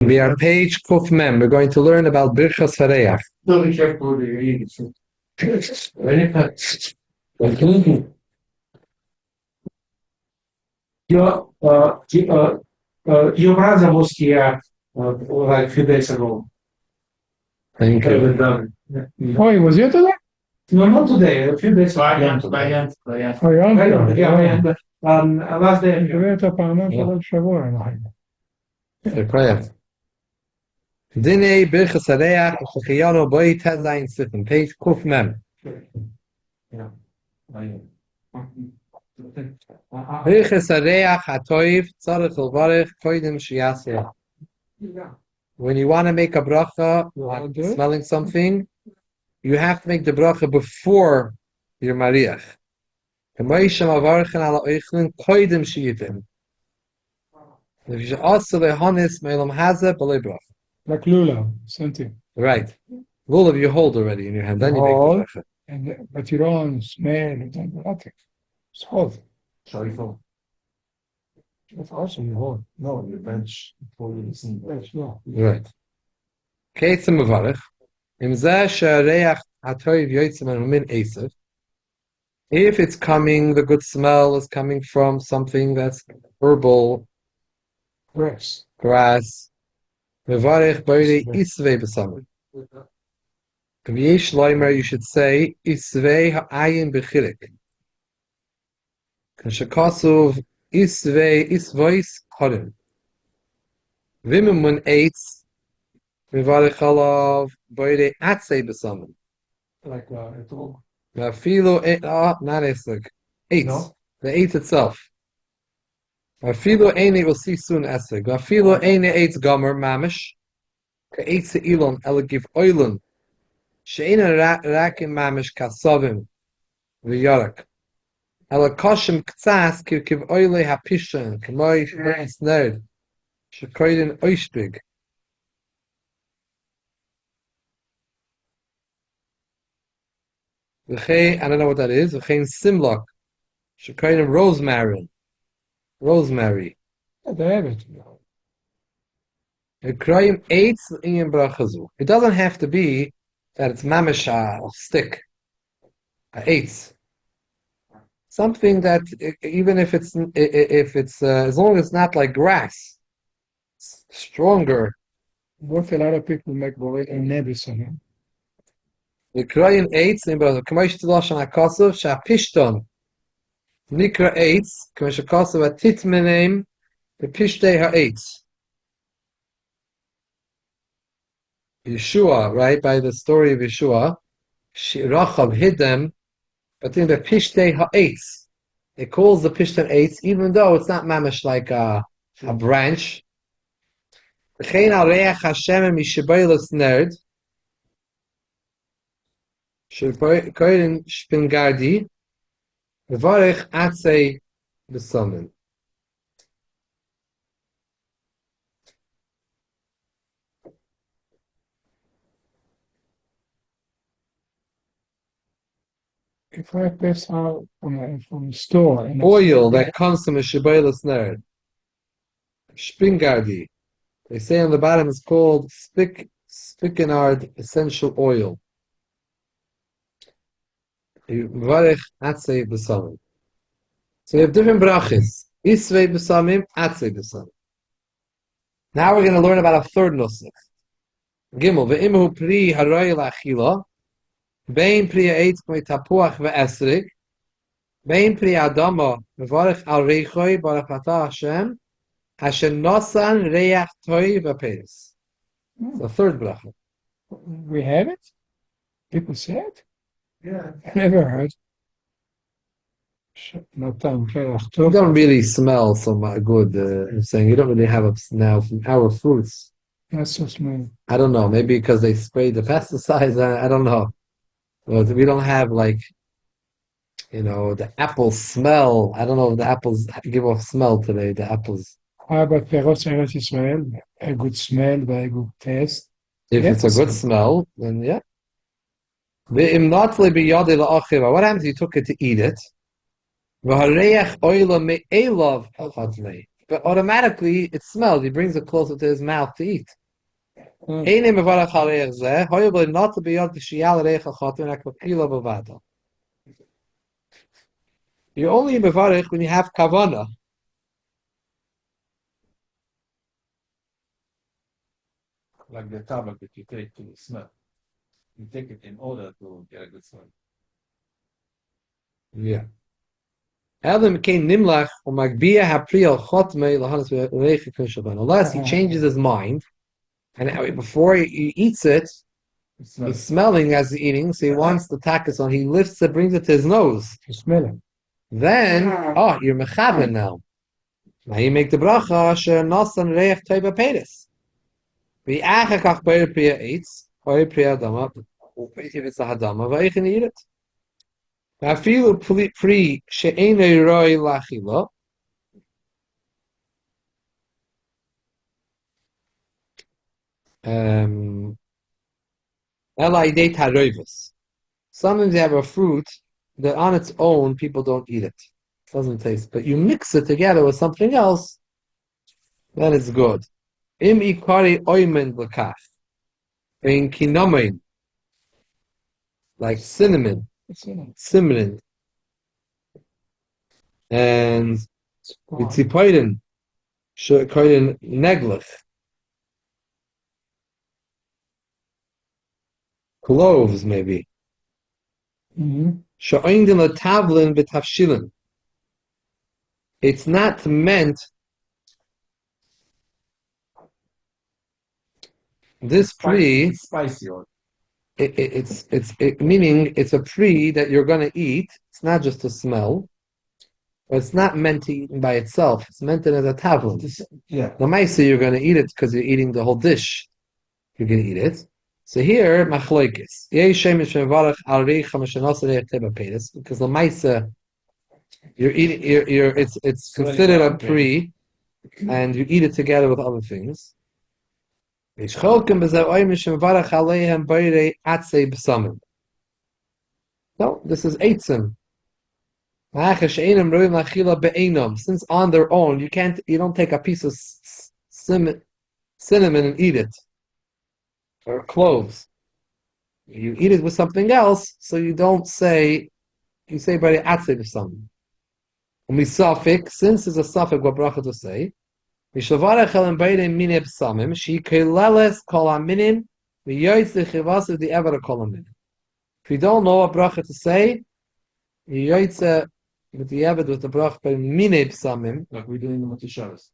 We are page Kuf Mem. We're going to learn about Birchos HaRe'ach. Be careful with your eating. Your brother was here like a few days ago. Thank you. Oh, he was here today? No, not today. A few days ago. Last day. Dinei Birchos HaRe'ach Chiyano Boi Tezayin Sifim. Page Kuf Mem. Birchos HaRe'ach HaToiv Tzarech L'varech Koidim Shiyaseh. When you want to make a bracha on smelling something, you have to make the bracha before your mariach. Like Lula, same thing. Right. Lulav you hold already in your hand, then you make the bracha. But you don't smell, you don't do nothing. It's hold. Sorry for. That's also you hold. No, you bench before you listen. No. Right. Keitzim Mavarech. Im zeh she'areach hatoiv yotzim min esav. If it's coming, the good smell is coming from something that's herbal, Grass. Mevarech boire isvei b'samim. V'yesh loimer, you should say isvei ha'ayin b'chilik. Kashakasuv isvei isvois chorim. V'mimun eitz mevarech alav boire atzei b'samim. Like it all. V'afilo not esek. Eitz. No? The eitz itself. V'afilo eine will see soon esek. V'afilo eine eitz gomer mamish. Ka'etz ilon elagiv oilon. She'ena rakim mamish kasavim. V'yarak. Elakoshim k'tzas kiv oile hapishan. K'moi snerd. She'koidin oishbig. I don't know what that is. V'chein simlok. She'koidin rosemary. Rosemary. They have it. It doesn't have to be that it's mamish a stick, a eitz. Something that even if it's as long as it's not like grass, it's stronger. What a lot of people make borei and nebis. The kroyim eitz in bracha. K'moish tiloshan hakosov shapishton nikra eitz k'moish hakosov atit menem the pishtei ha'eitz. Yeshua, right, by the story of Yeshua, Rachav hid them, but in the Pishtei Ha'etz, it calls the Pishtei Eitz, even though it's not mamish like a branch. V'chein HaRe'ach Hashem mishabaylas nerd, shekoyin shpingardi, v'varech atzei b'samin. If I pass out from the store and Oil that comes from a shabaylas nerd, shpingardi. They say on the bottom it's called spikenard essential oil. V'varech atzei b'samin. So we have different brachis. Isvei b'samim, atzei b'samim. Now we're going to learn about a third nusach. Gimel, ve'imu pri haroy la'achila, bein pri ha'etz k'mei tapuach ve'esrig, bein pri adama, mevarech al reichoi, baruch atah Hashem, Hashem nosan reach toi v'peres. The third bracha. we have it? People say it? Yeah. I never heard. No time. You don't really smell so good. I'm saying you don't really have it now from our fruits. That's so small. I don't know. Maybe because they sprayed the pesticides. I don't know. But we don't have like, the apple smell. I don't know if the apples give off smell today. The apples. How about Birchos Eretz Israel? A good smell, very good taste. If Yes. it's a good smell, then yeah. What happens if you took it to eat it? but automatically it smells. He brings it closer to his mouth to eat. Mm. You're only mevarich when you have kavana. Like the tablet that you take to smell. You take it in order to get a good smell. Yeah. Unless he changes his mind, and before he eats it, he's smelling as he's eating, so he wants the takas on. He lifts it, brings it to his nose. You smell it. Then, you're mechaven now. Now you make the bracha asher nasan reich teiba pedis. V'achakach beir priya eitz, beir priya adama, if it's a hadama, v'eich can eat it. Afilu pri she'enei roi lachila. Elaidei taroivus. Sometimes you have a fruit that on its own people don't eat it. It doesn't taste, but you mix it together with something else, then it's good. Im ikari oimen l'kaf. In kinomen, like cinnamon, and mitzipoiden, shekoiden neglich, cloves maybe. She'oindin l'tavlin b'tafshilin. It's not meant. This pri, spicy or meaning it's a pri that you're going to eat. It's not just a smell. But it's not meant to eat by itself. It's meant as a tavlin. yeah. The maisa you're going to eat it because you're eating the whole dish. You're going to eat it. So here, machloikis. Because the maisa, you're eating. It's considered a pri, and you eat it together with other things. No, this is eitzim. Since on their own, you don't take a piece of cinnamon and eat it, or cloves. You eat it with something else, so you don't say, you say by the atzei b'samim. Since it's a suffix, what bracha to say? If you don't know what bracha to say, you yoytze with the Eved with the bracha by mine psamim. Like we do in the Matisharas.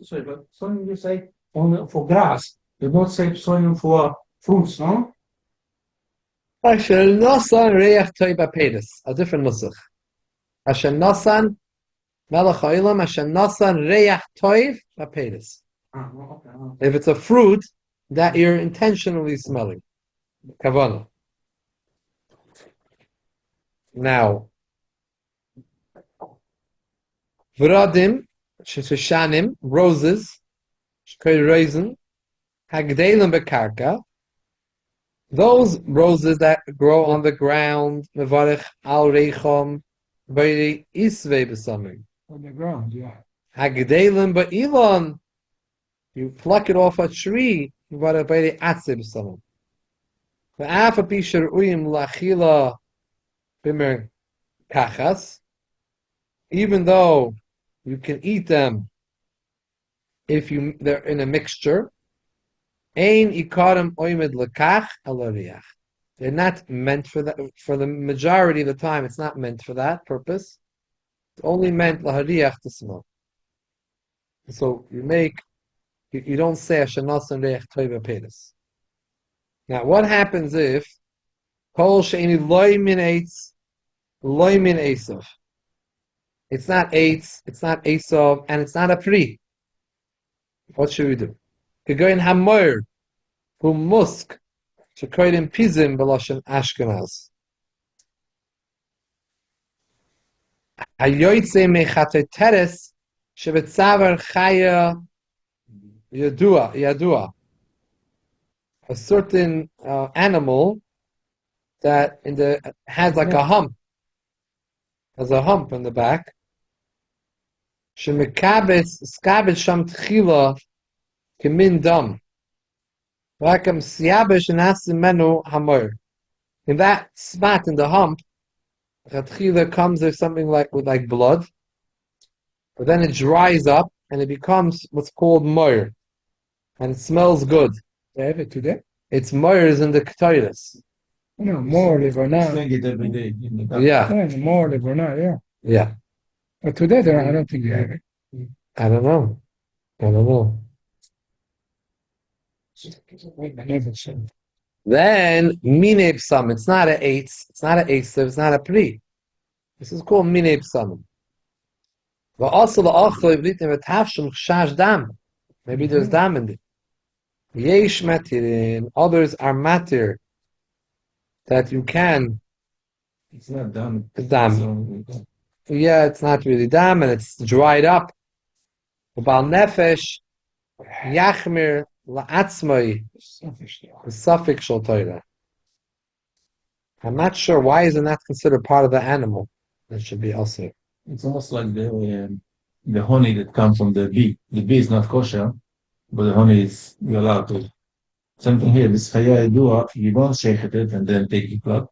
Sorry, but something you say only for grass. You don't say something for fruits, no? Asher nasan reach toiba pedis. A different nusach. Asher nasan melech ha'ilam. Asher nasan reach toiv pedis. If it's a fruit that you're intentionally smelling, kavana. Now, v'radim sheshanim, roses, shkei raisin, hagdelim bekarka. Those roses that grow on the ground, mevarich al reichom, b'yei isvei b'samim. On the ground, yeah. Hagdelim ba'ilon. You pluck it off a tree, mevarich b'yei atzei b'samim. V'af api sher'uyim lachila b'mer kachas. Even though you can eat them if they're in a mixture. Ein ikarim oimed lekach alariach. They're not meant for that. For the majority of the time, it's not meant for that purpose. It's only meant lahariach to smell. So you don't say ashanasan reich toiva pedis. Now, what happens if kol sheini loy min eitz, loy min esav? It's not eitz, it's not esav, and it's not a pri. What should we do? Gegoin hamoir, who musk, shekoidim pizim beloshen Ashkenaz. Hayoytze mechate teres, shebetzaver chaya yadua. A certain animal that has like a hump. Has a hump in the back. Shemekabes skabes sham tchila kemin dam. Vakam siabesh nasimenu hamor. In that spot in the hump, tchila comes there something with blood, but then it dries up and it becomes what's called moir, and it smells good. They have it today? It's moir is in the Ketores. No, more Lebanon. Sing it every day in the Yeah. Yeah, more Lebanon, yeah. Yeah. But today, I don't think they have it. I don't know. Never seen. Then minei psam. It's not an eitz. It's not an esav. It's not a pri. This is called minei psam. But also the achol ivritim v'tavshum chash dam. Maybe there's dam in it. Yesh matirin. Others are matir that you can. It's not done. Dam. Yeah, it's not really dam, and it's dried up. Ubal nefesh yachmir la'atzmai suffix shel Torah. I'm not sure why isn't that considered part of the animal. That should be also. It's almost like the honey that comes from the bee. The bee is not kosher, but the honey is you're allowed to. Something here, this chaya yedua, you don't shake it and then take it out.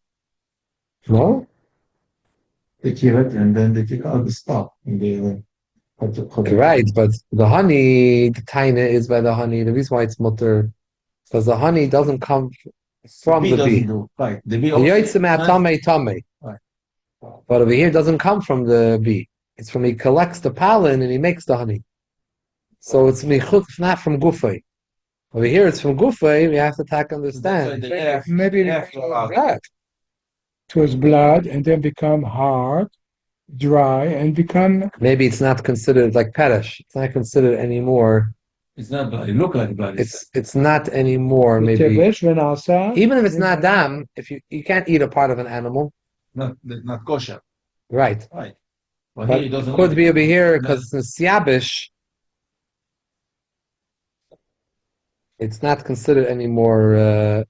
No? They kill it and then they take out the stalk. Right, but the honey, the taina is by the honey. The reason why it's mutter, because the honey doesn't come from the bee. Right. The bee Right. But over here it doesn't come from the bee. It's from he collects the pollen and he makes the honey. So it's not from gufay. Over here it's from gufay. We have to understand. Maybe it was blood. It was blood and then become hard, dry, and become. Maybe it's not considered like perish. It's not considered anymore. It's not blood. It looks like blood. It's not anymore. Maybe even if it's not dam, if you can't eat a part of an animal. Not kosher. Right. But here it doesn't could be over here because it's in siabish. It's not considered anymore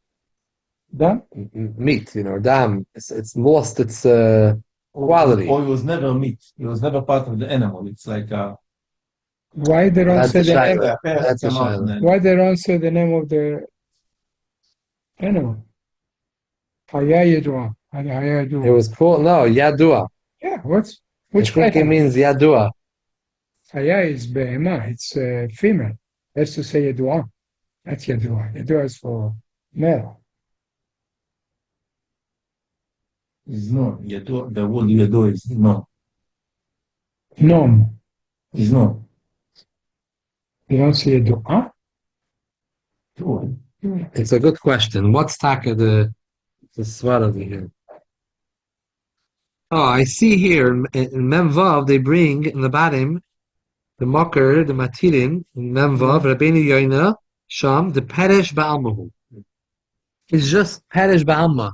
meat, dam. It's lost its quality. Or it was never meat. It was never part of the animal. It's like why they don't say the name? That's why they don't say the name of the animal? HaRe'ach. It was called Yadua. Yeah, which it means Yadua. HaRe'ach is behemah. It's female. Has to say Yadua. That's Yadua. Yadua is for male. Is no. Yadua. The word Yadua is no. Nom. Is no. You don't say Yadua? It's a good question. What's taka the sweat over here? Oh, I see here in Memvav they bring in the bottom the makar, the matirin, in Memvav, Rabbeinu Yoina, Sham, the Peresh Ba'almahu. It's just Peresh Ba'alma.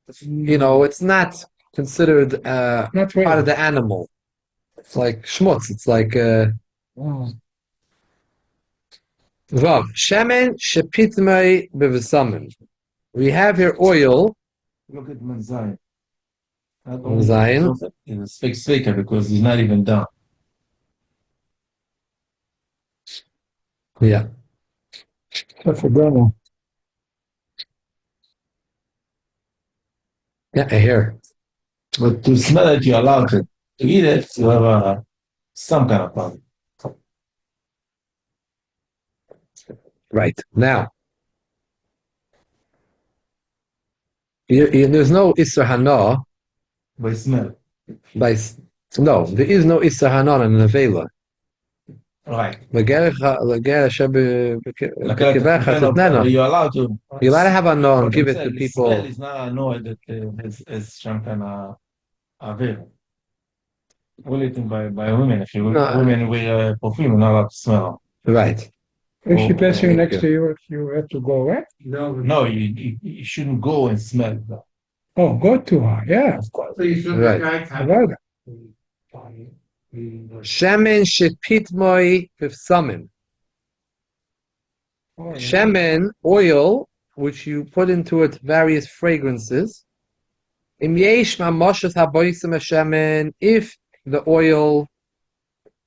It's not considered not part of the animal. It's like shmutz. It's like Vav. Shemen shepitmei bevesamim. We have here oil. Look at Menzayin. Menzayin. It's fake faker because he's not even done. Yeah. For grandma. Yeah, I hear. But to smell it, you're allowed to eat it, you have some kind of problem. Right. Now, there's no Isser Hana. By smell. No, there is no Isser Hana in the Nevela. Right. You're allowed to. You're allowed to have a no and give it to people. Smell is not a no that has some kind of avail. Only thing by women. If women wear perfume, you're not allowed to smell. Right. If she passing next to you, you have to go away? No, you shouldn't go and smell. Oh, go to her, yeah, of course. So you shouldn't Right. Shemen shepitmoi pifsamim. Shemen, oil, which you put into it various fragrances. Im yesh mamoshes haboisim hashemen, if the oil,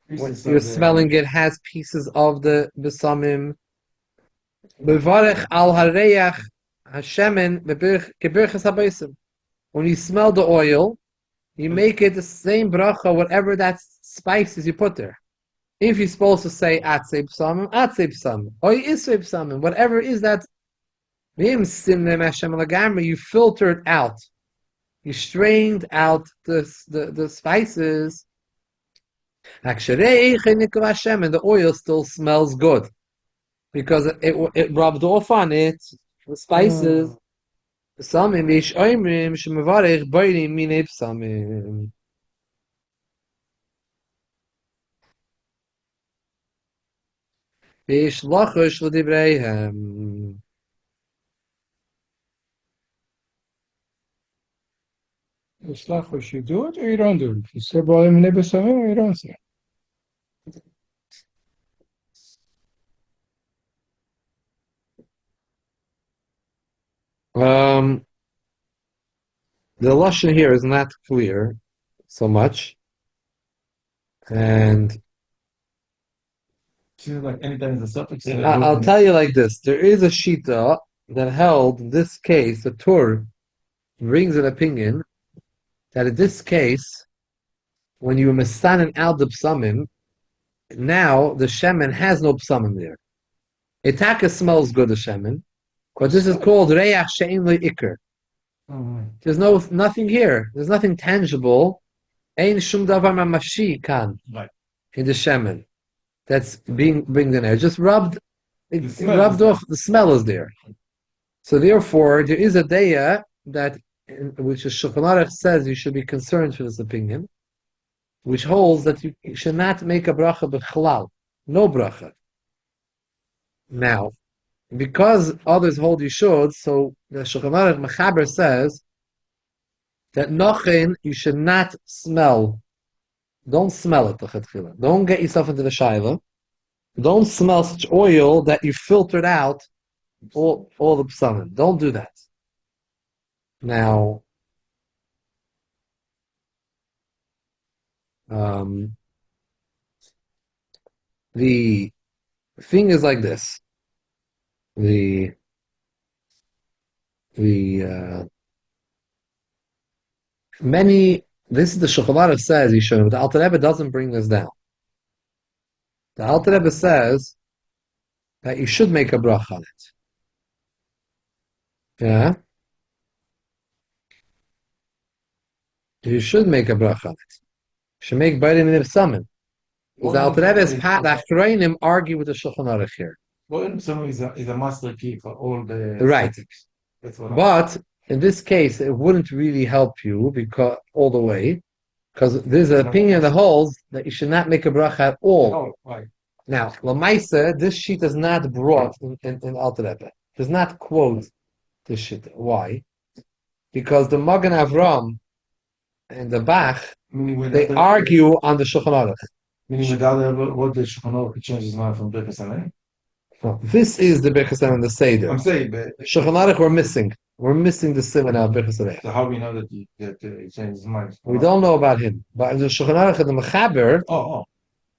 when you're smelling it, has pieces of the besamim, bevarech al HaRe'ach hashemen kebirchos haboisim. When you smell the oil, you make it the same bracha, whatever that spices you put there. If you're supposed to say atzei psamim, or isvei psamim, whatever it is that you filtered out, you strained out the spices, and the oil still smells good because it rubbed off on it, the spices. Psamim ish oimrim shemevarech boirim minei psamim. Ish lachush l'divreihem. It's like what you do it or you don't do it. You say boilim minei besamim or you don't say. The lashon here is not clear so much, and like anytime the suffix. I'll tell you like this: there is a shita that held in this case, the Tur brings an opinion that in this case, when you misanin out the psamim, now the shemen has no psamim there. Itaka smells good, the shemen, but this is called HaRe'ach she'en lo ikar. There's nothing here. There's nothing tangible. Ein shum davar mamashi kan in the shemen that's being bringed in there. Just rubbed off. The smell is there. So therefore, there is a daya that, which the Shulchan Aruch says you should be concerned for this opinion, which holds that you should not make a bracha b'chalal, no bracha. Now, because others hold you should, so the Shulchan Aruch Mechaber says that nochen you should not smell. Don't smell it. Don't get yourself into the shayla. Don't smell such oil that you filtered out all the psamim. Don't do that. Now, the thing is like this. This is the Shulchan Aruch says you should, but the Alter Rebbe doesn't bring this down. The Alter Rebbe says that you should make a bracha on it. Yeah? You should make a bracha on it. You should make Bairim in Psamim. The Alter Rebbe's the Achroinim argue with the Shulchan Aruch here. Well, some is a master key for all the right. That's what but in this case, it wouldn't really help you because all the way, because there's an opinion that holds that you should not make a bracha at all. Oh, right. Now, Lamaisa, this sheet is not brought in Alter Rebbe. Does not quote this sheet. Why? Because the Magen Avram and the Bach, they argue on the Shulchan Aruch. Meaning without what the Shulchan Aruch changes his mind from Birchos and no, this is the Birchos and the Seder. I'm saying, but Shulchan Aruch we're missing. We're missing the Simon of Birchos and so how we know that he changed his mind? We don't know about him. But the Shulchan Aruch and the Mechaber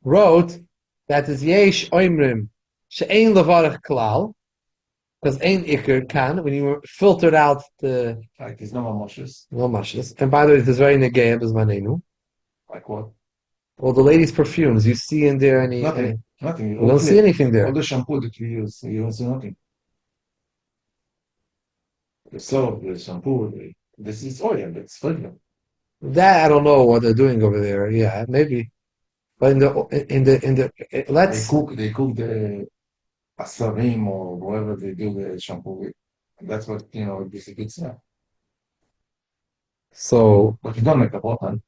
wrote that is Yesh Oimrim She'ein Levarach Klal, because Ein Iker can, when you filtered out the... Like there's no more moshes. No moshes. And by the way, it is very negeim as manenu. Like what? Well, the ladies' perfumes, you see in there any... Nothing. You don't see anything there. All the shampoo that we use, you don't see nothing. The soap, the shampoo, this is oil, it's fragrant. That I don't know what they're doing over there. Yeah, maybe. But let's... They cook the asarim or whatever they do the shampoo with. That's what, it gives a good smell. So... But you don't make a bottle.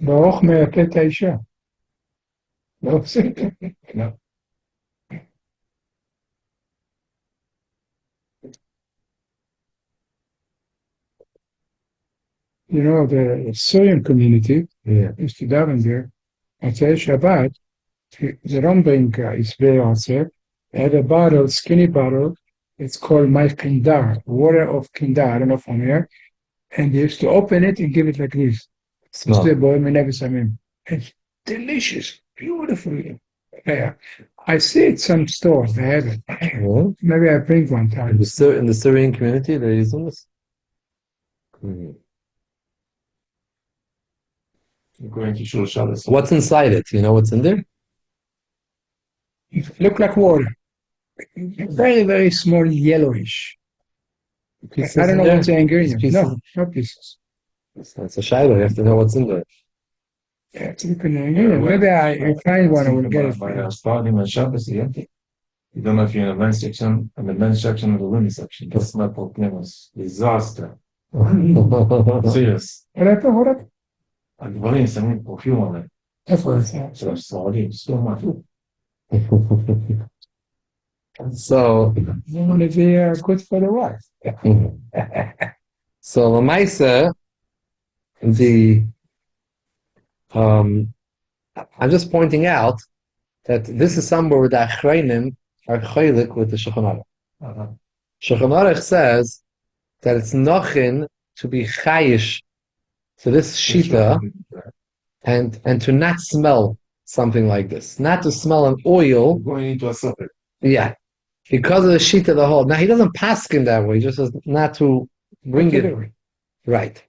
ברוך מייפה את האישה. לא עושה. No. The Syrian community used to daven there. At Shabbat, they don't bring Israel outside. They had a bottle, skinny bottle, It's called my kindar, water of kindar. I don't know from here. And they used to open it and give it like this. Smell. It's delicious, beautiful. Yeah. I see it some stores, they have it. Well, Maybe I bring one time. in the Syrian community, they're using this. Going to Shul Shabbos. What's inside it? You know what's in there? It look like water. Very, very small, yellowish. Pieces I don't in know there? what's the ingredient. Pieces? No, no pieces. It's a shiloh. You have to know what's in there. Yeah, it's an ingredient. Maybe I find one and will get it. By starting on Shabbos, you don't know if you're in the men's section, and the men's section or the women's section. That's not what was disaster. Serious. What happened? הדברים שמים פרפיום עליהם. איפה זה? של הספרדים, סתום משהו. So, You want to be good for the wife. so Lamaisa, I'm just pointing out that this is somewhere where the Achreinim are chaylik with the Shulchan Aruch. Shulchan Aruch says that it's nochin to be chayish to this shita and to not smell something like this, not to smell an oil. Going into a supper. Yeah, because of the shita the whole. Now he doesn't paskin that way; he just says not to bring it. Right.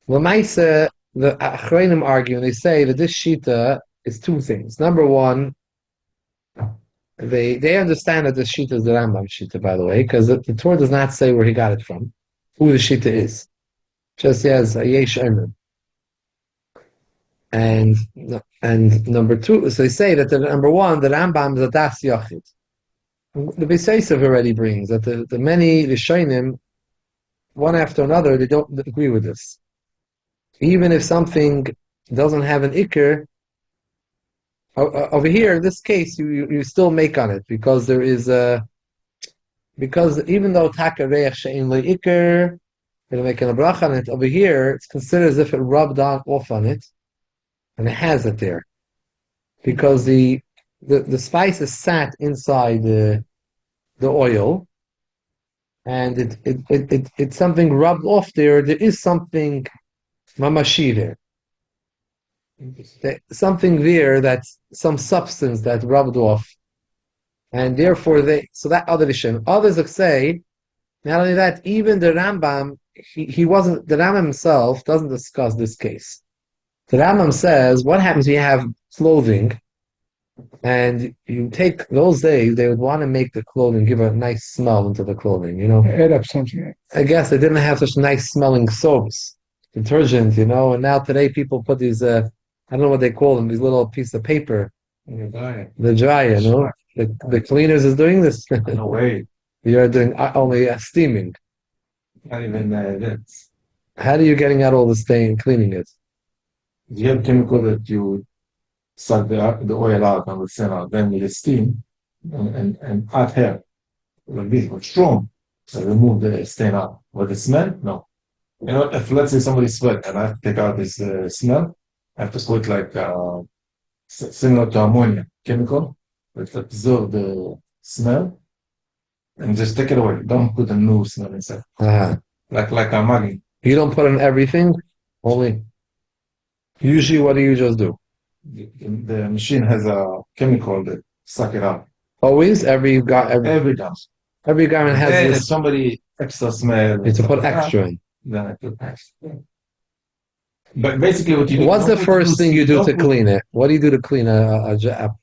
Lamaisa, the Achreinim argue and they say that this shita is two things. Number one, they understand that this shita is the Rambam shita, by the way, because the Torah does not say where he got it from, who the shita is. Just says yesh emer. And number two, so they say that the number one, the Rambam is a das yachid. The Beiseisov already brings that the many Rishonim, one after another, they don't agree with this. Even if something doesn't have an ikr, over here in this case you still make on it because there is because even though HaRe'ach she'ein lo ikr, you're making a bracha on it, over here it's considered as if it rubbed off on it, and it has it there because the spice is sat inside the oil, and it's something rubbed off there. There is something mamashi there. Something there that's some substance that rubbed off, and therefore so that other issue. Others would say, not only that, even the Rambam, he wasn't, the Rambam himself doesn't discuss this case. The Rambam says, what happens when you have clothing, and you take those days, they would want to make the clothing, give a nice smell into the clothing, Add up something. I guess they didn't have such nice smelling soaps, detergent, and now today people put these, I don't know what they call them, these little pieces of paper. The dryer, The cleaners is doing this. No way. You're doing only steaming. Not even that. How are you getting out all the stain, cleaning it? You have chemical that you suck the oil out and the sand out, then with the steam and add hair. Like this, but strong. So remove the stain out. But the smell? No. If let's say somebody sweat and I have to take out this smell, I have to put like similar to ammonia chemical that absorb the smell and just take it away. Don't put a new smell inside. Like a maggi. You don't put in everything? Only. Usually, what do you just do? The machine has a chemical that suck it out. Always? Every time. Every garment has and this. If somebody extra smell. You have to put extra in. Then I put extra. But basically what you do... What's the first thing you do to clean it? What do you do to clean a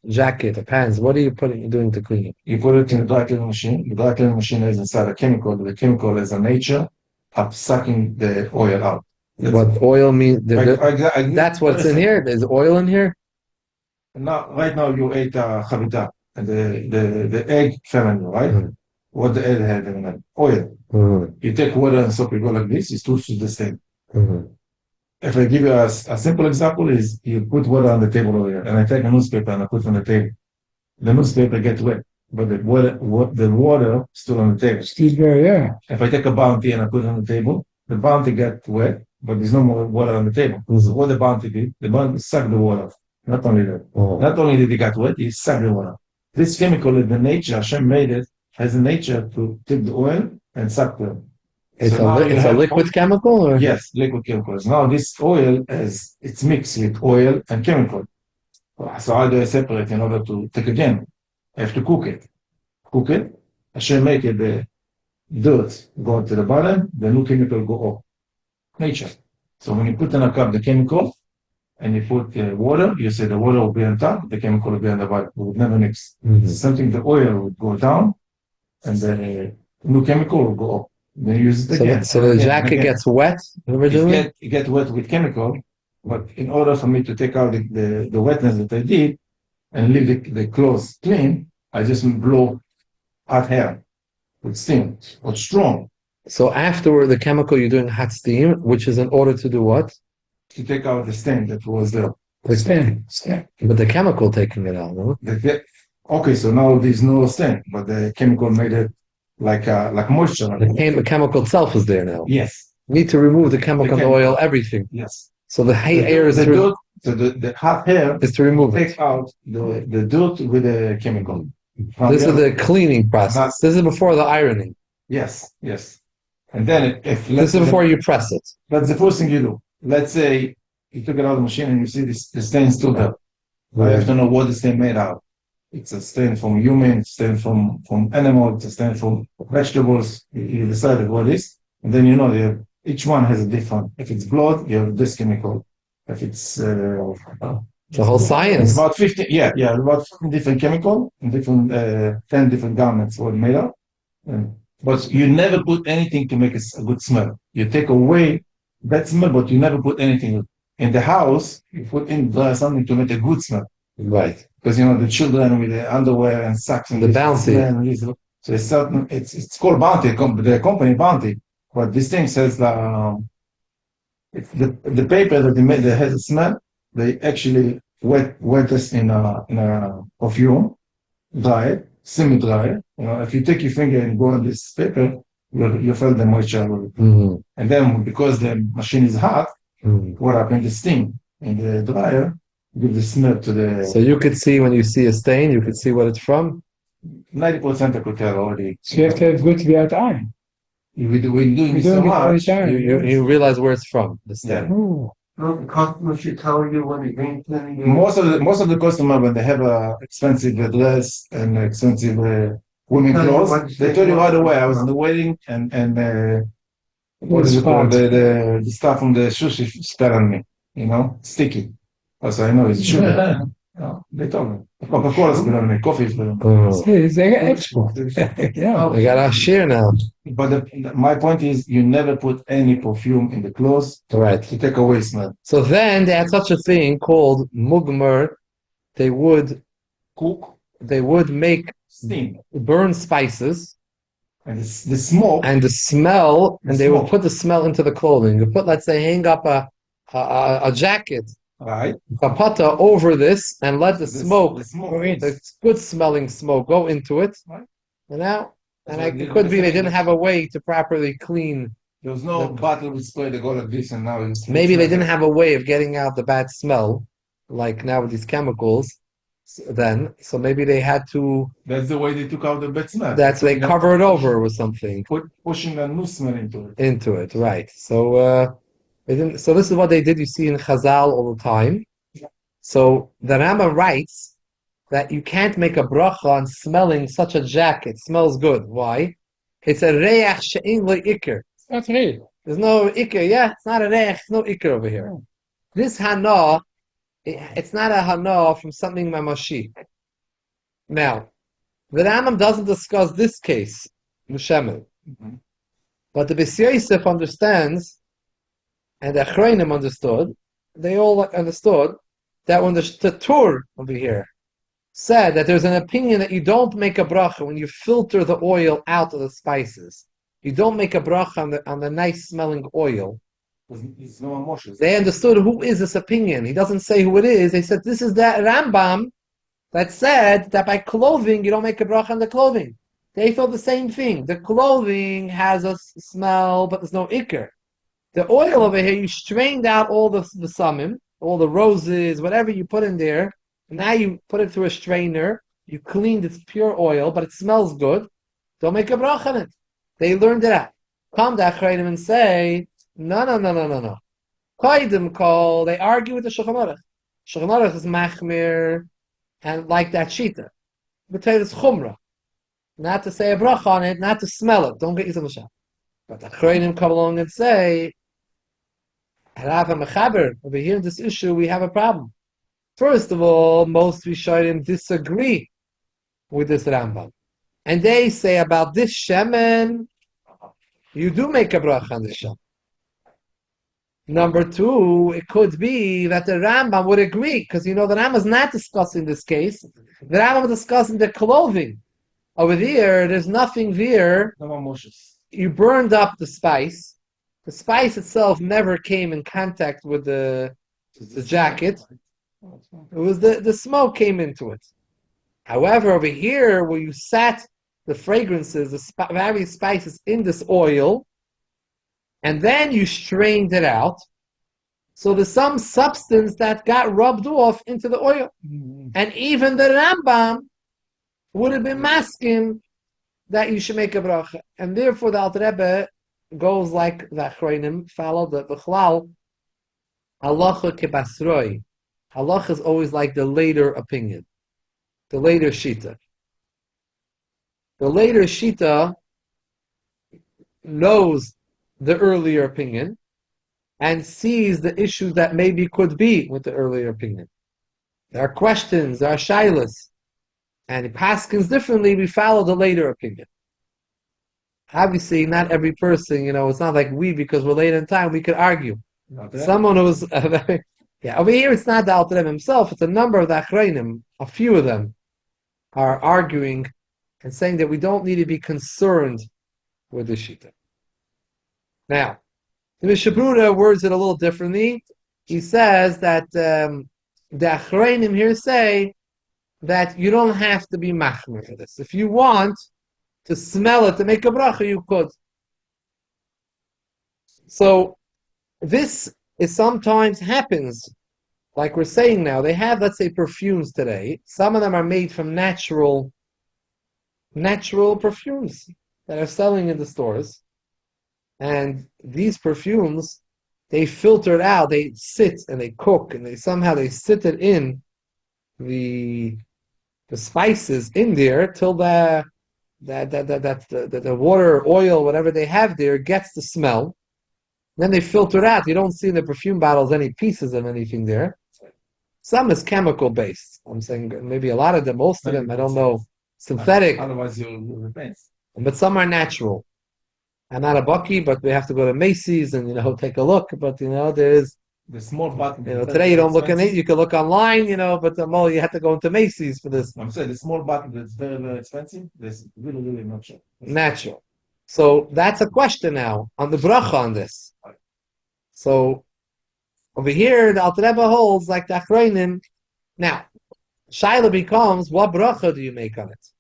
jacket, a pants? What are you doing to clean it? You put it in the dry cleaning machine. The dry cleaning machine is inside a chemical. The chemical is a nature of sucking the oil out. What oil means? That's what's in here? There's oil in here? Now, right now you ate chavita, and the egg fell on you, right? Mm-hmm. What the egg had in it? Oil. Mm-hmm. You take water and soap, you go like this, it's two to the same. Mm-hmm. If I give you a simple example, is you put water on the table over here, and I take a newspaper and I put it on the table. The newspaper gets wet, but the water still on the table. Still there, yeah. If I take a bounty and I put it on the table, the bounty gets wet, but there's no more water on the table. Mm-hmm. So what the bounty did, the bounty sucked the water. Not only that. Oh. Not only did it get wet, it sucked the water. This chemical in the nature, Hashem made it has a nature to tip the oil and suck the. It's So now you a have liquid chemical, or yes, liquid chemicals. Now this oil it's mixed with oil and chemical. So how do I separate in order to take again? I have to cook it. Cook it. I should make it the dirt go to the bottom, the new chemical go up. Nature. So when you put in a cup the chemical and you put water, you say the water will be on top, the chemical will be on the bottom. It would never mix. Something the oil would go down and the new chemical will go up. Then you use it again. So the jacket gets wet originally? It get wet with chemical, but in order for me to take out the wetness that I did and leave the clothes clean, I just blow hot air with steam, but strong. So afterward, the chemical you're doing hot steam, which is in order to do what? To take out the stain that was there. The stain. But the chemical taking it out, no? Okay, so now there's no stain, but the chemical made it like moisture. The chemical itself is there now. Yes. You need to remove the chemical, the oil, everything. Yes. So the air is the hot air is to remove take out the dirt with the chemical. This is the cleaning process. This is before the ironing. Yes, yes. And then if this is before you press it. That's the first thing you do. Let's say you took it out of the machine and you see the stain still there. I have to know what the stain made out. It's a stain from human, it's a stain from animal, it's a stain from vegetables. You decided what it is, and then you know each one has a different. If it's blood, you have this chemical. If it's the whole science. It's about 50, about 50 different chemical and different 10 different garments were made up. But you never put anything to make a good smell. You take away bad smell, but you never put anything in the house. You put in something to make a good smell. Right. Because you know the children with the underwear and socks and the bounty. So it's called bounty, the company bounty. But this thing says it's the paper that they made that has a smell. They actually wet this in a perfume, dry it, semi-dry it. You know, if you take your finger and go on this paper, you feel the moisture. Mm-hmm. And then because the machine is hot, what happens? The steam in the dryer give the smell to the. So you could see when you see a stain, you could see what it's from. 90% I could tell already. So you have to have good to be out eye. We're doing so much. You realize where it's from. The stain. Yeah. Ooh. Well, the customer should tell you when they bring cleaning. Most of the customer when they have a expensive dress and expensive women clothes, they tell you right away. I was in the wedding and what is it called? The stuff from the sushi spat on me. You know, sticky. Also, I know it's sugar. They told me. Coca-Cola spit on me. Coffee spit on me. They export. Yeah. They got our share now. But my point is, you never put any perfume in the clothes. Right. To take away smell. So then they had such a thing called mugmer. They would cook. They would make steam, burn spices, and the smoke and the smell, and they would put the smell into the clothing. You put, let's say, hang up a jacket, right, kapata over this, and let the smoke, the good smelling smoke, go into it. Right. And now, it could be they didn't have a way to properly clean. There was no bottle with spray that go like this, and now it's maybe they didn't have a way of getting out the bad smell, like now with these chemicals. Then, so maybe they had to. That's the way they took out the bad smell. That's they cover it over with something. Pushing a new smell into it. Into it, right? So they didn't. So this is what they did. You see in Chazal all the time. Yeah. So the Rama writes that you can't make a bracha on smelling such a jacket. It smells good. Why? It's a HaRe'ach she'ein lo ikr. That's real. There's no ikr. Yeah, it's not a HaRe'ach. There's no ikr over here. This hana. It's not a hana from something mamashik. Now, the Rambam doesn't discuss this case, Mushemet. Mm-hmm. But the Beis Yosef understands, and the Achronim understood, they all understood, that when the Tatur over here said that there's an opinion that you don't make a bracha when you filter the oil out of the spices. You don't make a bracha on the nice smelling oil. They understood who is this opinion. He doesn't say who it is. They said this is that Rambam that said that by clothing you don't make a bracha on the clothing. They thought the same thing. The clothing has a smell, but there's no ikr. The oil over here, you strained out all the samim, all the roses, whatever you put in there. And now you put it through a strainer. You cleaned its pure oil, but it smells good. Don't make a bracha on it. They learned it out. Come to Achreinim and say, no. Koidim kol, they argue with the Shulchan Aruch. Shulchan Aruch is machmir, and like that shita. But it's chumrah. Not to say a bracha on it, not to smell it. Don't get used to the shop. But the Achreinim come along and say, Rav HaMechaber, over here in this issue, we have a problem. First of all, most Rishonim disagree with this Rambam. And they say about this shemen, you do make a bracha on this shemen. Number two, it could be that the Rambam would agree, because the Rambam is not discussing this case. The Rambam is discussing the clothing. Over there, there's nothing there. No more Moshes. You burned up the spice. The spice itself never came in contact with the jacket. It was the smoke came into it. However, over here, where you sat the fragrances, the various spices in this oil, and then you strained it out, so there's some substance that got rubbed off into the oil. Mm-hmm. And even the Rambam would have been masking that you should make a bracha. And therefore the Alter Rebbe goes like the Achreinim, follow the Chlal, halacha kebasroi. Halacha is always like the later opinion, the later shita. The later shita knows the earlier opinion and sees the issues that maybe could be with the earlier opinion. There are questions, there are shilas, and it paskins differently. We follow the later opinion. Obviously, not every person, it's not like we, because we're late in time, we could argue. Someone who's over here, it's not the Alter Rebbe himself, it's a number of the Achreinim, a few of them are arguing and saying that we don't need to be concerned with the shita. Now, the Mishabruda words it a little differently. He says that the Achreinim here say that you don't have to be machmir for this. If you want to smell it, to make a bracha, you could. So, this is sometimes happens, like we're saying now. They have, let's say, perfumes today. Some of them are made from natural perfumes that are selling in the stores. And these perfumes, they filter it out, they sit and they cook, and they sit it in the spices in there till the water, oil, whatever they have there gets the smell. Then they filter it out. You don't see in the perfume bottles any pieces of anything there. Some is chemical based. I'm saying maybe a lot of them, most of them, I don't know, synthetic. Otherwise you'll repent. But some are natural. I'm not a bucky, but we have to go to Macy's and take a look. But there is the small bottle. Today you don't look in it. You can look online, but you have to go into Macy's for this. I'm saying the small bottle that's very, very expensive. There's really, really natural. Natural. So that's a question now on the bracha on this. So over here, the Alter Rebbe holds like the Achreinim. Now, Shaila becomes, what bracha do you make on it?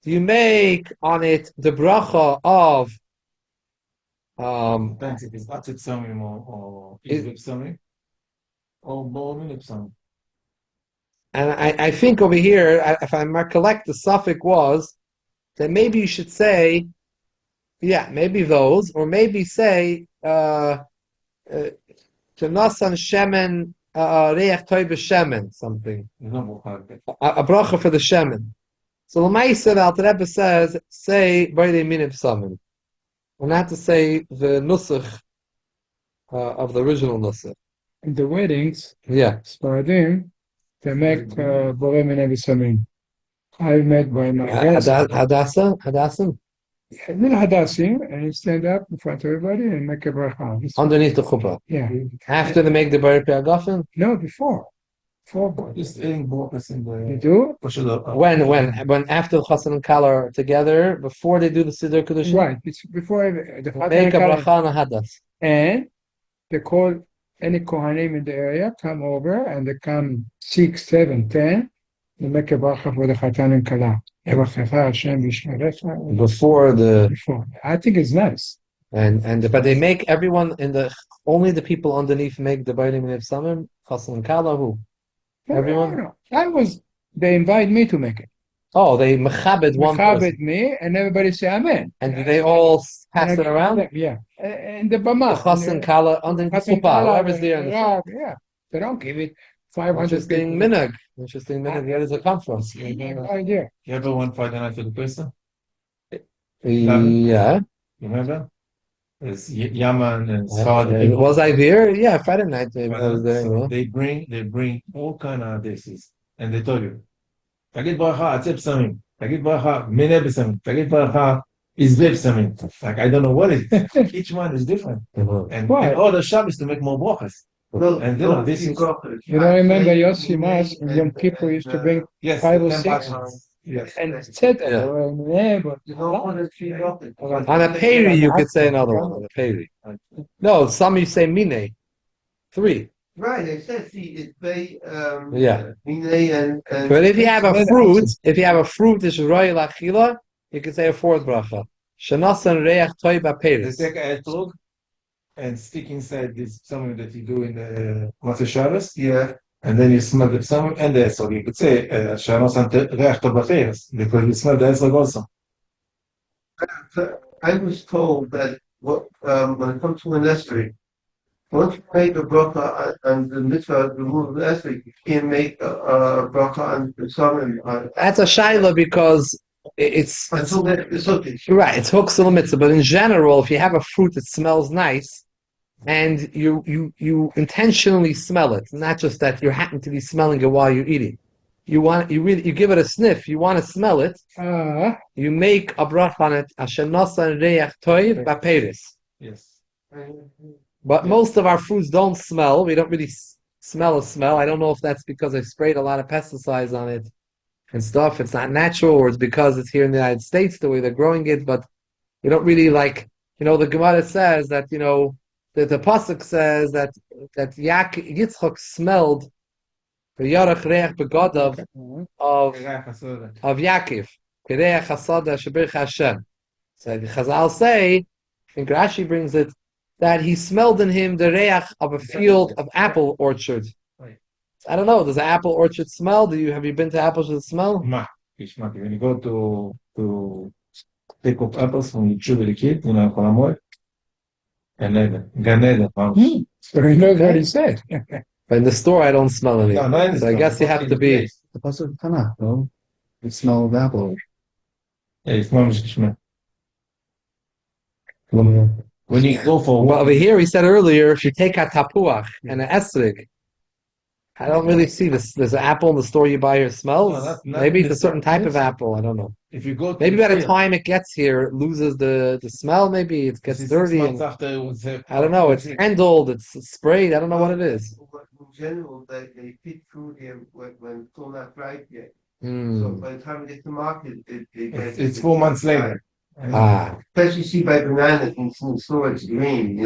Do you make on it the bracha of Depends if it's Atzit Samim or Izvip Samim or Bo'omin Samim. And I think over here, if I recollect, the suffix was that maybe you should say, maybe those, or maybe say Tanasan Shemen HaRe'ach Toy B'Shemen, something. A bracha for the Shemen. So L'maisa, the Alter Rebbe says, say B'rei Minim Samim. And not to say the nusach of the original nusach. In the weddings, Yeah. Sfaradim, they make borei minei v'samim. I met by my Hadassah? little hadassim, and you stand up in front of everybody and make a bracha. Underneath the chuppah. Yeah. After they make the Bari Piagafen? No, before. Just eating Borkas in You the. do? When after Chassan and Kala are together, before they do the Siddur Kedushin? Right. It's before the Make a bracha on a hadas. And they call any Kohanim in the area, come over, and they come 6, 7, 10, they make a bracha for the Chatan and Kala. Before. I think it's nice. But they make everyone only the people underneath make the Bari Minim Samim, Chassan and Kala, who? Everyone? No. They invite me to make it. Oh, they mechabed one person. Mechabed me, and everybody say Amen. And do they all pass And it around? Yeah. And the The Bama. chas and kala, underneath the chuppah, whoever's there. In the Yeah. They don't give it 500 people. Interesting minhag. Interesting minhag. Where does it come from? No idea. You ever went Friday night to the prison? Yeah. You remember? It's Yaman and Schad. Was I there? Yeah, Friday night maybe I was there. So they bring all kind of dishes, and they tell you, "Tagid baracha atzeb samim, tagid baracha mineh b'samim, tagid baracha izbeh b'samim." Like I don't know what it is. Each one is different, and all the Shabbos to make more brachas. And you know, this is. You don't remember Yossi Mas in Yom Kippur used to bring 5 or 6? Yes. And said that. On a peri, you could say another one. On a peri. No, some you say mine. 3. Right, it says it's very Yeah. and But if you have a fruit, is roy lachila, you can say a 4th bracha. Shanas and reach toy ba They peris. take a etrog and stick inside this something that you do in the Matzah Shabbos. yeah. And then you smell the salmon and the esrog. You could say shanos and reach to bacheres because you smell the esrog also. I was told that when it comes to an esrog, once you make a bracha and the mitzvah remove the esrog, you can't make a bracha on the salmon. That's a shaila because it's Until that is okay. right. It's hooks the mitzvah, but in general, if you have a fruit that smells nice, and you intentionally smell it, not just that you happen to be smelling it while you're eating. You give it a sniff. You want to smell it. You make a bracha on it. Ashenasa and reach toiv baperis. Yes. But most of our fruits don't smell. We don't really smell a smell. I don't know if that's because I sprayed a lot of pesticides on it and stuff. It's not natural, or it's because it's here in the United States the way they're growing it. But you don't really like. The Gemara says that the pasuk says that Yitzchak smelled the yarach reach begadav of Yaakov. Kereach hasada shebirch Hashem. So the Chazal say, I think Rashi brings it, that he smelled in him the reach of a field of apple orchard. I don't know. Does an apple orchard smell? Have you been to apples that smell? When you go to pick up apples from your tree with a kid, Kolamoy, Gan Eden. So he knows what he said. But in the store, I don't smell any. No, So I guess you have to be. The pasuk of Tanakh, no? The smell of apple. Yeah, it's mamish kishma. When you go for Well, over here, he said earlier, if you take a tapuach and an esrig, I don't really see this. There's an apple in the store you buy here smells. No, not Maybe it's a certain type of necessarily. apple. I don't know. If you go to Maybe by the field, time it gets here, it loses the smell. Maybe it gets this is dirty. 6 And, months after it was I don't know. It's handled. It's sprayed. I don't know what it is. In general, they fit through here when it's still not ripe yet. So Hmm. by the time it gets to market, It's 4 months later. Especially see by bananas in the store, it's green.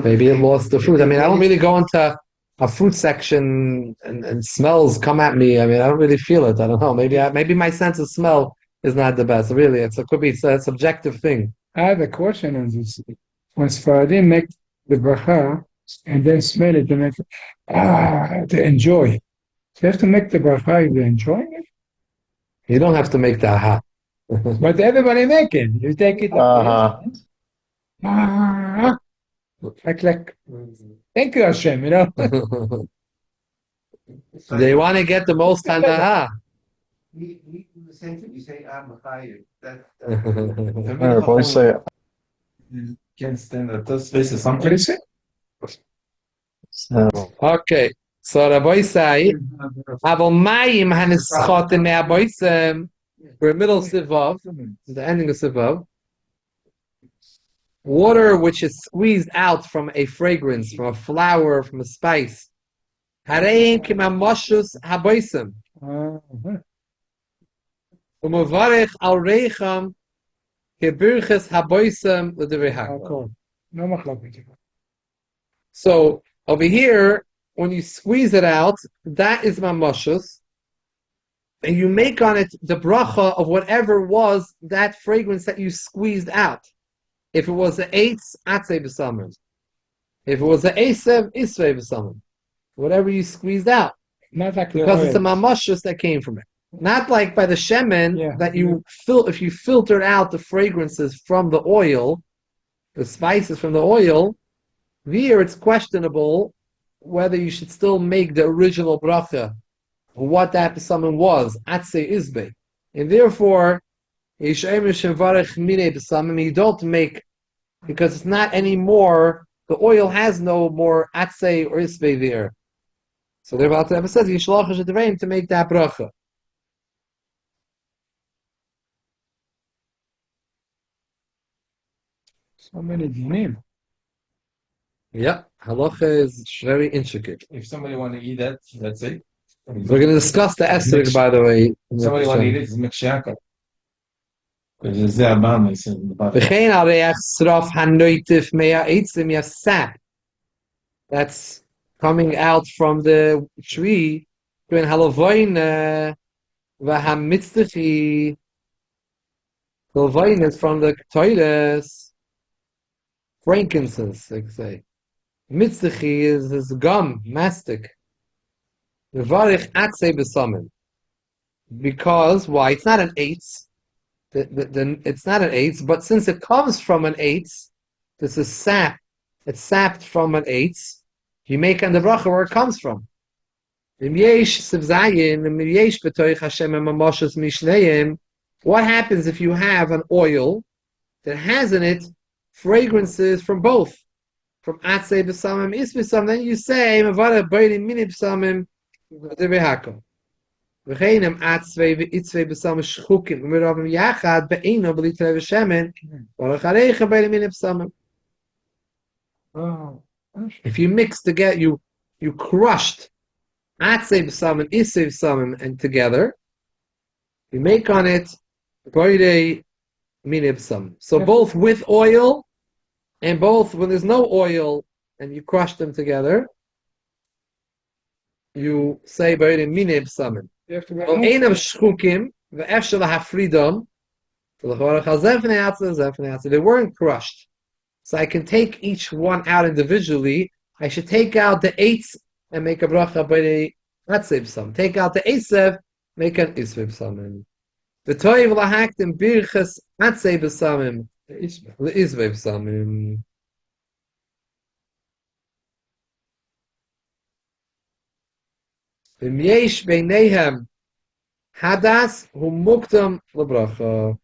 Maybe it lost the fruit. I mean, I don't really go into a fruit section and smells come at me. I mean, I don't really feel it. I don't know. Maybe my sense of smell is not the best. Really, it could be a subjective thing. I have a question on this. When Sfaradim make the bracha and then smell it, they make to enjoy. So you have to make the bracha if you're enjoying it. You don't have to make the aha. But everybody make it. You take it. Like, thank you, Hashem, They want to get the most hanaha. We do the same thing. We say Amachayev. Boys say You can't stand at those places. What do you say? Okay, so Rabbi say, "Aval mayim hanischatim me'aboisem." We're middle sivav, the ending of sivav. Water which is squeezed out from a fragrance, from a flower, from a spice. Hare'im kimamashus haboisem. Umavarech al reicham kebirchos haboisem l'devrei. No machlok. So over here, when you squeeze it out, that is mamashus, and you make on it the bracha of whatever was that fragrance that you squeezed out. If it was the eitz, atzei b'samim. If it was the esev, isvei b'samim. Whatever you squeezed out, Not like because it's the mamashus that came from it. Not like by the shemen that you if you filtered out the fragrances from the oil, the spices from the oil, here it's questionable whether you should still make the original bracha, what that besamim was, atse izbe. And therefore, you don't make, because it's not anymore, the oil has no more atse or izbe there. So therefore, it says, Yishlach to make that bracha. So many dinim. Yeah, halacha is very intricate. If somebody want to eat that, that's it. We're going to discuss the esrog, by the way. If somebody want to eat it, it's mekshaka. Because it's there, Obama, V'chein HaRe'ach sraf hanoitif mea eitzim, you have sap that's coming out from the tree. When halavoin v'hamitztechi, halavoin is from the toiles. Frankincense, they say. Mitztechi is gum, mastic. V'varich atze b'samim. Because, why? It's not an eitz. It's not an eitz, but since it comes from an eitz, this is sap. It's sapped from an eitz. You make on the bracha where it comes from. What happens if you have an oil that has in it fragrances from both, from atzei b'samim, is b'samim? Then you say mavara b'yim mini b'samim devehakom. V'cheinem atzvei v'itzvei b'samim shchukim v'miravim yachad be'eno b'litrei v'shemen v'charecha b'yim mini b'samim. If you mix together, you crushed atzei b'samim, isei b'samim, and together, you make on it b'yim mini b'samim. So both with oil. And both, when there's no oil and you crush them together, you say b'yim mini b'samim. V'einam shchukim v'efshel hafridom. They weren't crushed. So I can take each one out individually. I should take out the eitz and make a bracha b'yim atzei b'samim. Take out the eisev, make an isvei b'samim. V'toiv lahaktim birchos atzei b'samim. Le'izvei b'samim. V'myesh beinehem hadas hu muktam l'bracha.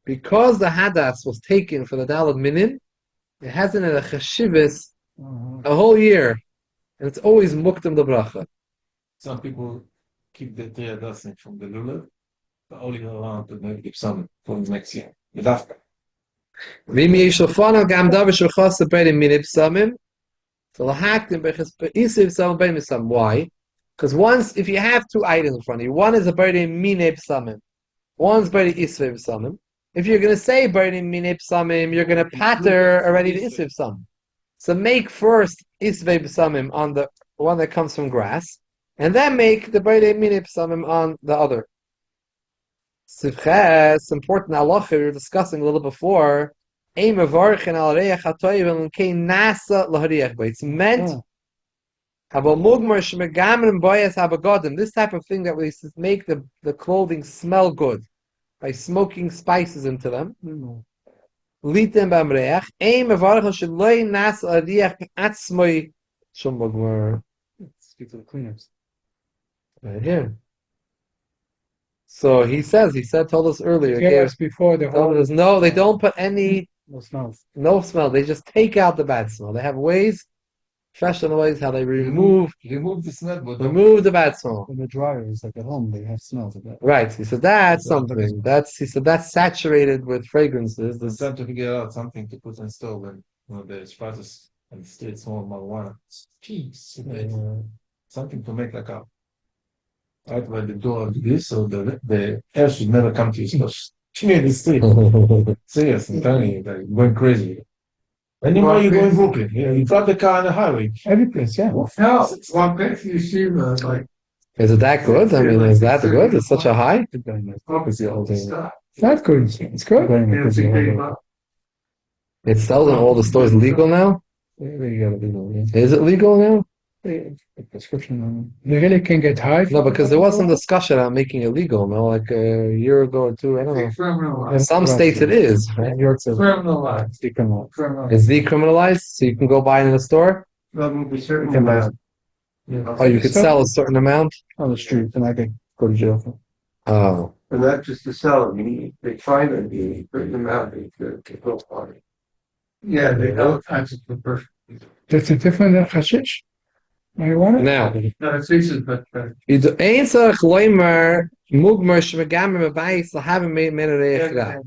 Because the hadas was taken for the dalad minin, it has in it a cheshivas a whole year, and it's always muktam l'bracha. Some people keep the three hadas from the lulav. Only around to maybe some for next year. Because why? Because once, if you have two items in front of you, one is a b'yim mine b'samim, one's b'yim isvei b'samim. If you're going to say b'yim mine b'samim, you're going to patter already the isvei b'samim. So make first isvei b'samim on the one that comes from grass, and then make the b'yim mine b'samim on the other. It's important halacha we were discussing a little before. It's meant this type of thing that we make the clothing smell good by smoking spices into them. Let's keep the cleaners. Right here. So he told us earlier. Yeah, before the whole. They don't put any No smells. No smell. They just take out the bad smell. They have ways, professional ways, how they remove the smell, but remove the bad smell. In the dryers, like at home, they have smells of that. Right. He said that's something. That's saturated with fragrances. it's time to figure out something to put in stove and the spices and still small marijuana. Cheese. Something to make like a right by the door of this, so the air should never come to you. So in the street. Serious, I'm telling you, like going crazy. Anywhere you go in Brooklyn, you drive the car on the highway. Every place, yeah. No, it's one place you see, like, Is it that good? I mean, is that good? It's such a high? stuff. It's not good. It's good. It's sells in all the stores legal now? Is it legal now? The prescription. They really can get high. No, because there was some discussion on making it legal, no, like a year ago or two. I don't know. Criminal. In some states it is, right? New York says Criminalized. it's decriminalized. Criminal. It's decriminalized, so you can go buy it in the store. Well, be certain Can buy amount. Oh, you could sell a certain amount. on the street, and I could go to jail for. Oh, And not just to sell it, they find it, you bring them out, to go on it. Yeah, they know types of the person. That's a different than hashish. Marijuana. now No, it's easy, but you do ein tzarich loimer mugmer shmegamer mebayis lahavim min reich ra.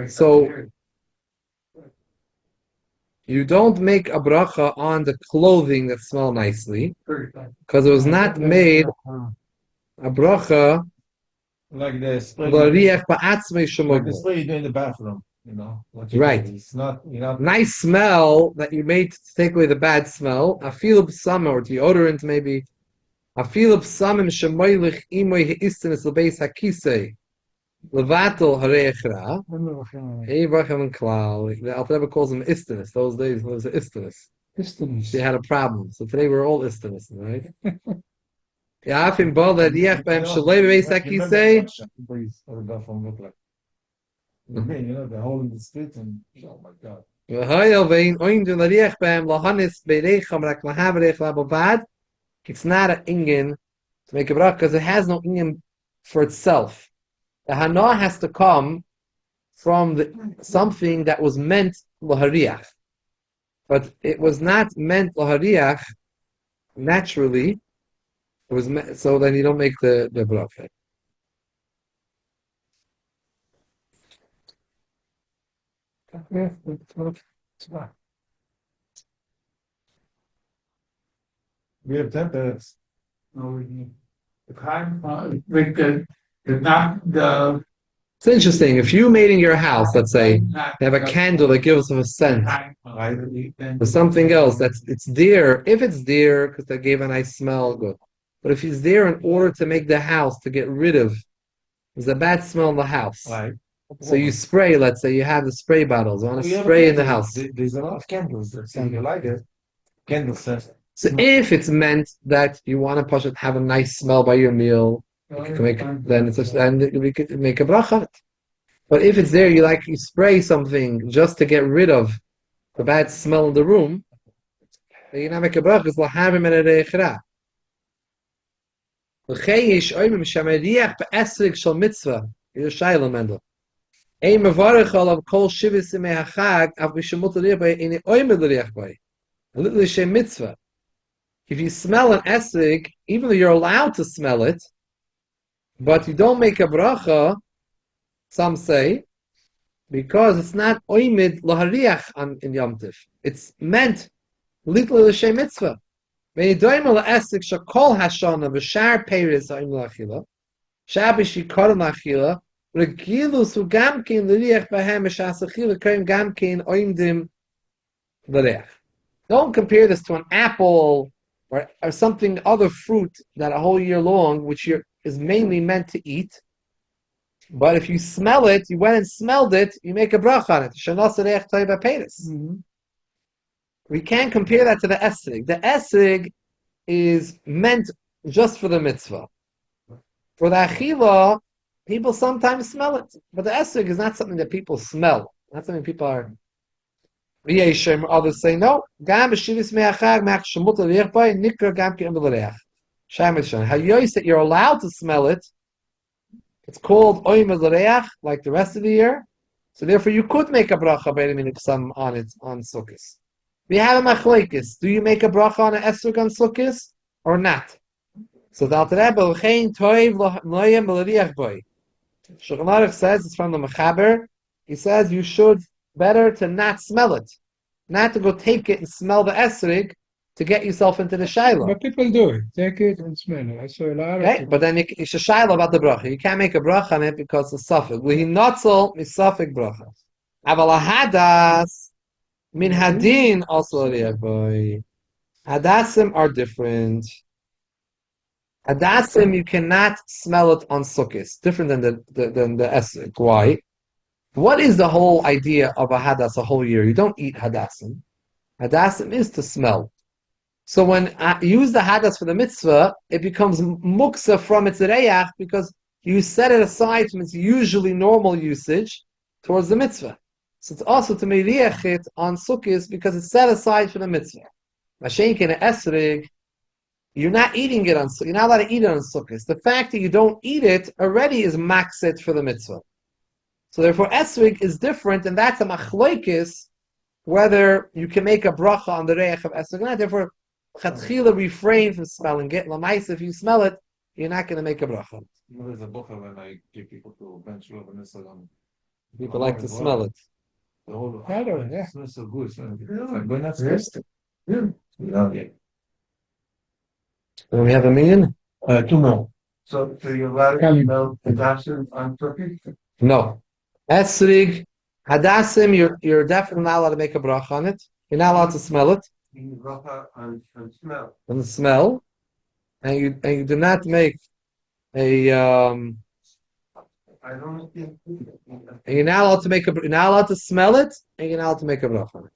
So you don't make a bracha on the clothing that smell nicely because it was not made a bracha like this. l'riach ba'atzmei Like shemogmer. this way you do in the bathroom, you know. What you Right. do. It's not, you know. Nice smell that you made to take away the bad smell. A feel of summer or deodorant maybe. A feel of summer shemoylich imoy heistenis lebeis hakisei levatel HaRe'ach ra. Hey, Bracham and Klal. The Alter Rebbe calls them istenis. Those days it was istenis. Distance. They had a problem. So today we're all istenis, right? Yeah, Afim Bal that Riach Bam Shalei Beis Hakisei. What the bathroom look like. You know, the hole in the street and oh my god. It's not an ingen to make a bracha because it has no ingen for itself. The hana has to come from something that was meant l'HaRe'ach, but it was not meant l'HaRe'ach naturally. It was so then you don't make the bracha. We have 10 minutes. It's interesting. If you made in your house, let's say, they have a candle that gives them a scent, or something else that's it's there. If it's there because they gave a nice smell, good. But if it's there in order to make the house to get rid of, there's a bad smell in the house. Right. So you spray. Let's say you have the spray bottles. You want to spray in the house. There's a lot of candles that say you like it. Candle scent. So if it's meant that you want to push it, have a nice smell by your meal, you can make then we could make a bracha. But if it's there, you spray something just to get rid of the bad smell in the room, then you not make a bracha. It's lahavim and HaRe'ach ra. L'cheyish oimim shamariach be'esrig shel mitzvah. Here's Shaila Mendel. Ein mevarech alav kol shivus imei hachag av b'shemut l'riach bay ein oimim l'riach bay. L'shem mitzvah. If you smell an esrig, even though you're allowed to smell it, but you don't make a bracha, some say, because it's not oimid l'hariach in Yom Tif. It's meant literally l'shem mitzvah. Ve'yidoyim l'esrig shakol hashana v'shar peiris ha'im l'achila, shabi shikor l'achila, regilus hu gamkin l'riach b'hem v'shas achila k'rim gamkin oimdim l'riach. Don't compare this to an apple or something other fruit that a whole year long, which is mainly meant to eat. But if you smell it, you went and smelled it, you make a bracha on it. We can't compare that to the esrig. The esrig is meant just for the mitzvah. For the achila, people sometimes smell it. But the esrig is not something that people smell. Not something people are... Others say no. That you're allowed to smell it. It's called oim l'reach, like the rest of the year. So therefore, you could make a bracha on it on Sukkot. We have a machlekes. Do you make a bracha on an esrog on Sukkot or not? So the Alter Rebbe l'chein toiv loyem l'riach boy. Shulchan Aruch says it's from the Mechaber. He says you should better to not smell it, not to go take it and smell the esrig to get yourself into the shaila. But people do it. Take it and smell it. I saw a lot of Okay? But then it's a shaila about the bracha. You can't make a bracha on it because it's suffix. We notzel misafik bracha. Aval hadas min hadin also boy. Hadasim are different. Hadasim you cannot smell it on sukkahs. Different than the esrig. Why? What is the whole idea of a hadas a whole year? You don't eat hadassim. Hadassim is to smell. So when you use the hadas for the mitzvah, it becomes muksa from its reach because you set it aside from its usually normal usage towards the mitzvah. So it's also to meriach it on sukkahs because it's set aside for the mitzvah. Mashenk in esrig, you're not eating it on sukkahs. You're not allowed to eat it on sukkahs. The fact that you don't eat it already is maxit for the mitzvah. So therefore, esrig is different, and that's a machloikis whether you can make a bracha on the reich of esrig or not. Therefore, chatchila refrain from smelling it. Lamais, if you smell it, you're not going to make a bracha. There's a book when I give people to bench over and so People like to smell it. The whole Yeah. smells so good. Like going upstairs. Yeah. Yeah. Do we have a million? 2 more. So you're allowed to smell adoption on turkey? No. Esrig, hadassim, you're definitely not allowed to make a bracha on it. You're not allowed to smell it. Bracha on smell. On the smell. And you do not make a I don't think. and you're not allowed to make a. You're not allowed to smell it, and you're not allowed to make a bracha on it.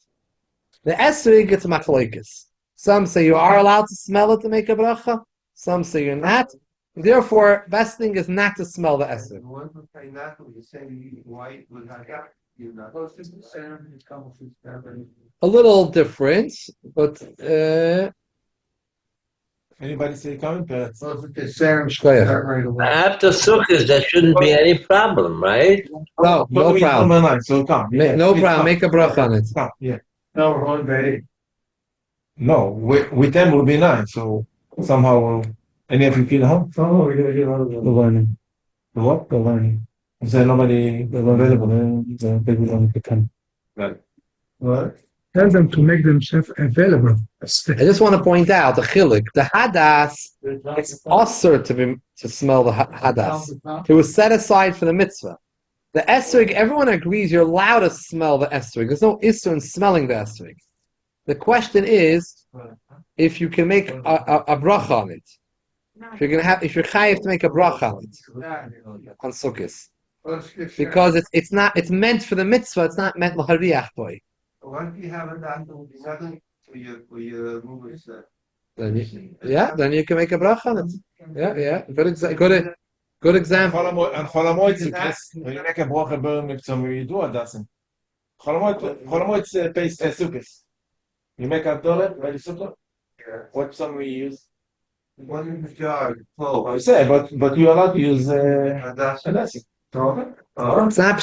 The esrig gets machlokes. Some say you are allowed to smell it to make a bracha. Some say you're not. Therefore, best thing is not to smell the esrig. The one who say not, you say white with hagat. You're not. A little different, but Anybody say comment? shkoyach. After sukkahs, there shouldn't be any problem, right? No problem. Number 9, so come. No problem. Make a bracha on it. Come, yeah. No, wrong day. No, with them will be 9, so somehow any of you feel home? Oh, we're gonna get out of The learning. The what? The learning. Is there nobody available? The big one can. Right. what? Tell them to make themselves available. I just want to point out the chilik, the hadas. It's usher to smell the hadas. It was set aside for the mitzvah. The esrig, everyone agrees you're allowed to smell the esrig. There's no issue in smelling the esrig. The question is if you can make a bracha on it. If you're chayiv to make a bracha on it on sukkahs, because it's meant for the mitzvah. It's not meant HaRe'ach boy. Once you have it, that will be nothing for your movers. Then you can make a bracha on it. Yeah. Good example. And Cholamoid, when you make a brocha burn with some you do doesn't. Cholamoid paste sukkahs. You make a dollar, ready sukkah. What some we use? One in the jar, full. I say, but you're allowed to use That's Hadassim. It's not.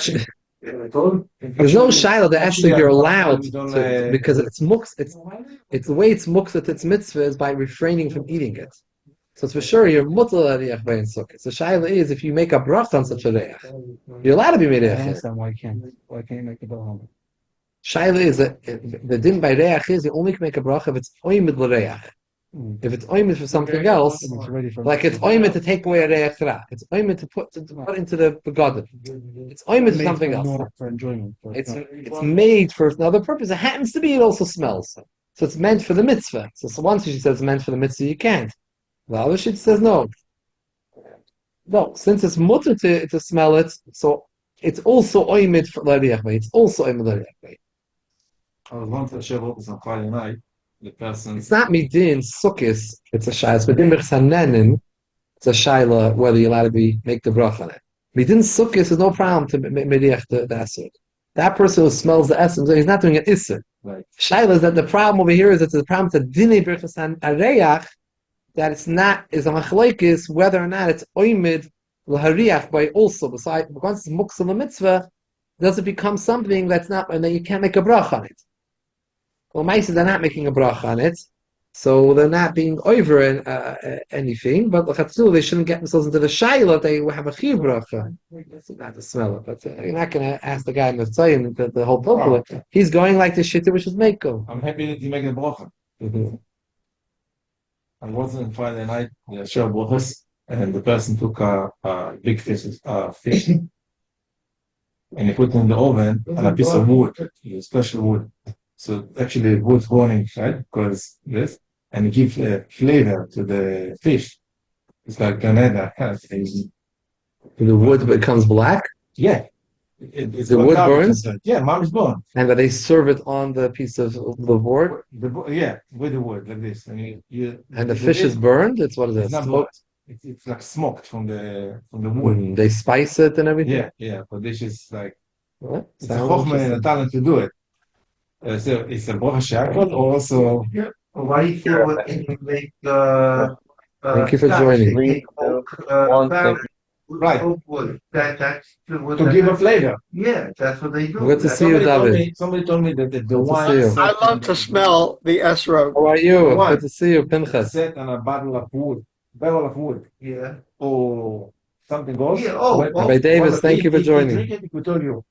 There's no shaila the esrig you're allowed to, because it's mux. It's the way it's mux at its mitzvah is by refraining from eating it. So it's for sure you're mutal reach by in sukkah. So shaila is if you make a bracha on such a reach, you're allowed to be made reach. Why can't you make the bracha? Shaila is that the din by reach is you only can make a bracha if it's oimid l'reach. If it's oimid for something else, like it's oimid to take away a reach ra. It's oimid to put into the begadim. It's oimid for something else. For enjoyment. It's made for another purpose. It happens to be it also smells. So it's meant for the mitzvah. So one she says it's meant for the mitzvah, you can't. The other she says no. No, since it's mutter to smell it, so it's also oimid for l'riach. It's also oimid l'riach. I was once at Shavuot on Friday night. The person. It's not midin sukkis. It's a shayla. It's midin b'chanenin. It's a shayla whether you're allowed to make the bracha on it. Midin sukkis is no problem to mediach the esrog. That person who smells the essence, he's not doing an isser. Right. Shayla is that the problem over here is that the problem to dinei birchos HaRe'ach that it's not is a machlokes whether or not it's oimid l'HaRe'ach by also besides once it's muksa l'mitzvah does it become something that's not and then you can't make a bracha on it. Well, Maisa, they're not making a bracha on it, so they're not being over anything. But they shouldn't get themselves into the shayla. They have a chiv bracha. Not to smell it, but you're not going to ask the guy in the tzayin the whole people. He's going like the shita which is meko. I'm happy that you make the bracha. I wasn't on Friday night. The Shavuot, and the person took a big fish, and he put it in the oven and a piece of wood, a special wood. So actually wood warning, right? Because this, and it gives a flavor to the fish. It's like Ganeda has. The wood becomes black. Yeah. It's The got wood garbage burns? inside. Yeah, mom is born. And that they serve it on the piece of the board, Yeah, with the wood like this. And and the fish is burned. It's what is it? It's not Smoked. It's like smoked from the wood. They spice it and everything. Yeah. But this is like What? it's a Sounds chokhmah and a interesting. talent to do it. So it's a bracha shakol or also Why do you feel what you make Thank you for scotch? joining. They take oak, barrel, Right. oak wood. That's what to give a flavor. Yeah, that's what they do. Good to That's see you, David. Somebody told me that the Good to wine see you. is set I love to smell the esrog. How are you? Why? Good to see you, Pinchas. set on a barrel of wood, Yeah. or something else. Yeah. Oh, When- oh. Rabbi Davis, thank you for if joining. Drink it, we told you